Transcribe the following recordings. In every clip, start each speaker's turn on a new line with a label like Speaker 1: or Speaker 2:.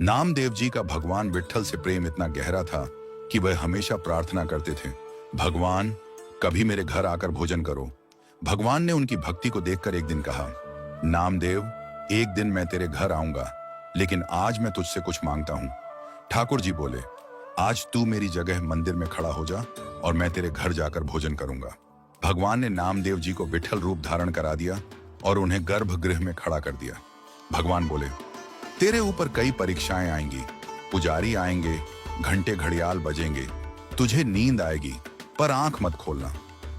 Speaker 1: नामदेव जी का भगवान विट्ठल से प्रेम इतना गहरा था कि वह हमेशा प्रार्थना करते थे, भगवान कभी मेरे घर आकर भोजन करो। भगवान ने उनकी भक्ति को देखकर एक दिन कहा, नामदेव एक दिन मैं तेरे घर आऊंगा, लेकिन आज मैं तुझसे कुछ मांगता हूं। ठाकुर जी बोले, आज तू मेरी जगह मंदिर में खड़ा हो जा और मैं तेरे घर जाकर भोजन करूंगा। भगवान ने नामदेव जी को विट्ठल रूप धारण करा दिया और उन्हें गर्भगृह में खड़ा कर दिया। भगवान बोले, तेरे ऊपर कई परीक्षाएं आएंगी, पुजारी आएंगे, घंटे घड़ियाल बजेंगे, तुझे नींद आएगी पर आंख मत खोलना।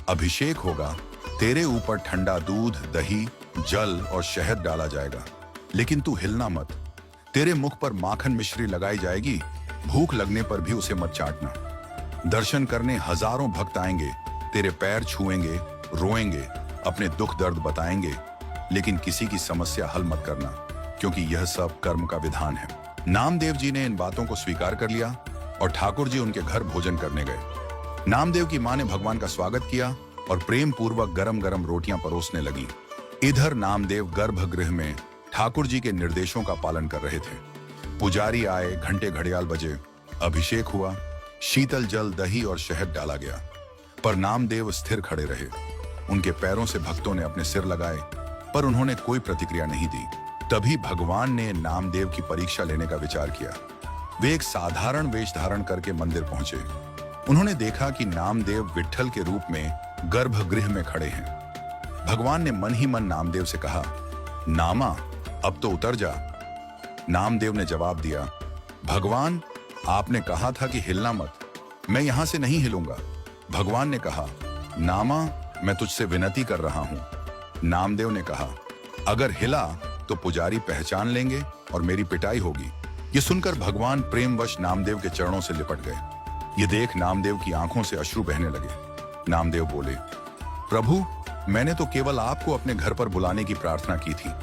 Speaker 1: अभिषेक होगा, तेरे ऊपर ठंडा दूध, दही, जल और शहद डाला जाएगा, लेकिन तू हिलना मत। तेरे मुख पर माखन मिश्री लगाई जाएगी, भूख लगने पर भी उसे मत चाटना। दर्शन करने हजारों भक्त आएंगे, तेरे पैर छुएंगे, रोएंगे, अपने दुख दर्द बताएंगे, लेकिन किसी की समस्या हल मत करना, क्योंकि यह सब कर्म का विधान है। नामदेव जी ने इन बातों को स्वीकार कर लिया और ठाकुर जी उनके घर भोजन करने गए। नामदेव की मां ने भगवान का स्वागत किया और प्रेम पूर्वक गरम गरम रोटियां परोसने लगी। इधर नामदेव गर्भगृह में ठाकुर जी के निर्देशों का पालन कर रहे थे। पुजारी आए, घंटे घड़ियाल बजे, अभिषेक हुआ, शीतल जल, दही और शहद डाला गया, पर नामदेव स्थिर खड़े रहे। उनके पैरों से भक्तों ने अपने सिर लगाए, पर उन्होंने कोई प्रतिक्रिया नहीं दी। तभी भगवान ने नामदेव की परीक्षा लेने का विचार किया। वे एक साधारण वेश धारण करके मंदिर पहुंचे। उन्होंने देखा कि नामदेव विट्ठल के रूप में गर्भगृह में खड़े हैं। भगवान ने मन ही मन नामदेव से कहा, नामा अब तो उतर जा। नामदेव ने जवाब दिया, भगवान आपने कहा था कि हिलना मत, मैं यहां से नहीं हिलूंगा। भगवान ने कहा, नामा मैं तुझसे विनती कर रहा हूं। नामदेव ने कहा, अगर हिला तो पुजारी पहचान लेंगे और मेरी पिटाई होगी। ये सुनकर भगवान प्रेमवश नामदेव के चरणों से लिपट गए। ये देख नामदेव की आंखों से अश्रु बहने लगे। नामदेव बोले, प्रभु मैंने तो केवल आपको अपने घर पर बुलाने की प्रार्थना की थी,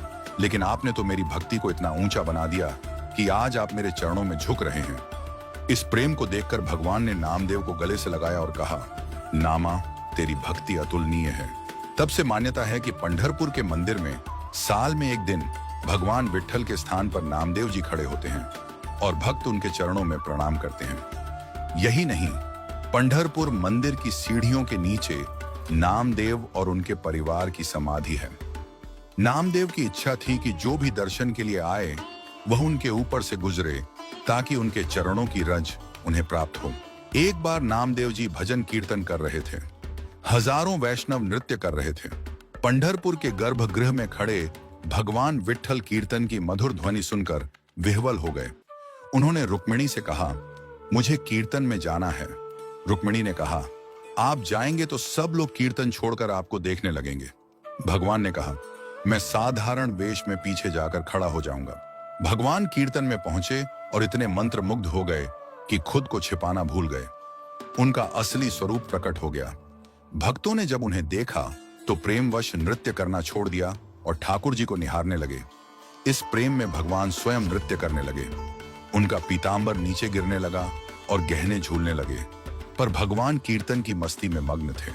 Speaker 1: लेकिन आपने तो मेरी भक्ति को इतना ऊंचा बना दिया कि आज आप मेरे चरणों में झुक रहे हैं। इस प्रेम को देखकर भगवान ने नामदेव को गले से लगाया और कहा, नामा तेरी भक्ति अतुलनीय है। तब से मान्यता है कि पंढरपुर के मंदिर में साल में एक दिन भगवान विट्ठल के स्थान पर नामदेव जी खड़े होते हैं और भक्त उनके चरणों में प्रणाम करते हैं। यही नहीं, पंढरपुर मंदिर की सीढ़ियों के नीचे नामदेव और उनके परिवार की समाधि है। नामदेव की इच्छा थी कि जो भी दर्शन के लिए आए वह उनके ऊपर से गुजरे, ताकि उनके चरणों की रज उन्हें प्राप्त हो। एक बार नामदेव जी भजन कीर्तन कर रहे थे। हजारों वैष्णव नृत्य कर रहे थे। पंढरपुर के गर्भगृह में खड़े भगवान विट्ठल कीर्तन की मधुर ध्वनि सुनकर विह्वल हो गए। उन्होंने रुक्मिणी से कहा, मुझे कीर्तन में जाना है। रुक्मिणी ने कहा, आप जाएंगे तो सब लोग कीर्तन छोड़कर आपको देखने लगेंगे। भगवान ने कहा, मैं साधारण वेश में पीछे जाकर खड़ा हो जाऊंगा। भगवान कीर्तन में पहुंचे और इतने मंत्रमुग्ध हो गए कि खुद को छिपाना भूल गए। उनका असली स्वरूप प्रकट हो गया। भक्तों ने जब उन्हें देखा तो प्रेमवश नृत्य करना छोड़ दिया और ठाकुर जी को निहारने लगे। इस प्रेम में भगवान स्वयं नृत्य करने लगे। उनका पीतांबर नीचे गिरने लगा और गहने झूलने लगे, पर भगवान कीर्तन की मस्ती में मग्न थे।